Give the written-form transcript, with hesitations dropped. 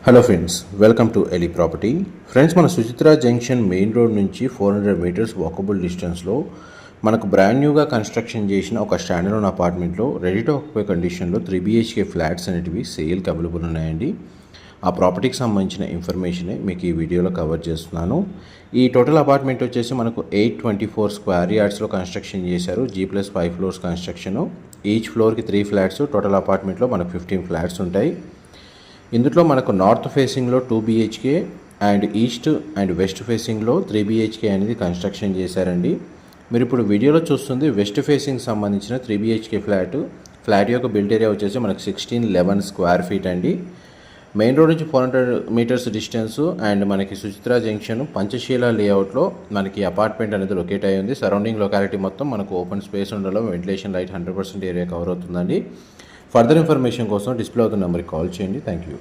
Hello friends, welcome to ఎలి property. Friends, మన Suchitra junction main road నుంచి 400 మీటర్స్ వాకబుల్ డిస్టెన్స్లో మనకు బ్రాండ్ న్యూగా కన్స్ట్రక్షన్ చేసిన ఒక స్టాండర్డ్ అపార్ట్మెంట్లో రెడీ టు ఆక్యుపై కండిషన్లో 3 BHK ఫ్లాట్స్ అనేటివి సేల్కి అవైలబుల్ ఉన్నాయండి. ఆ ప్రాపర్టీకి సంబంధించిన ఇన్ఫర్మేషనే మీకు ఈ వీడియోలో కవర్ చేస్తున్నాను. ఈ టోటల్ అపార్ట్మెంట్ వచ్చేసి మనకు 824 స్క్వేర్ యార్డ్స్లో కన్స్ట్రక్షన్ చేశారు. G+5 floors construction. ఈచ్ ఫ్లోర్కి 3 ఫ్లాట్స్. టోటల్ అపార్ట్మెంట్లో మనకు 15 ఫ్లాట్స్ ఉంటాయి. ఇందులో మనకు నార్త్ ఫేసింగ్లో 2 BHK and east and west ఫేసింగ్లో 3 BHK అనేది కన్స్ట్రక్షన్ చేశారండి. మీరు ఇప్పుడు వీడియోలో చూస్తుంది వెస్ట్ ఫేసింగ్ సంబంధించిన 3 BHK ఫ్లాట్ యొక్క బిల్ట్ ఏరియా వచ్చేసి మనకు 1611 స్క్వేర్ ఫీట్ అండి. మెయిన్ రోడ్ నుంచి 400 మీటర్స్ డిస్టెన్స్ అండ్ మనకి సుచిత్ర జంక్షన్ పంచశీల లేఅవుట్లో మనకి అపార్ట్మెంట్ అనేది లొకేట్ అయ్యి ఉంది. సరౌండింగ్ లొకాలిటీ మొత్తం మనకు ఓపెన్ స్పేస్ ఉండడం, వెంటిలేషన్ లైట్ 100% ఏరియా కవర్ అవుతుందండి. ఫర్దర్ ఇన్ఫర్మేషన్ కోసం డిస్ప్లే అవుతున్న నెంబర్కి కాల్ చేయండి. Thank you.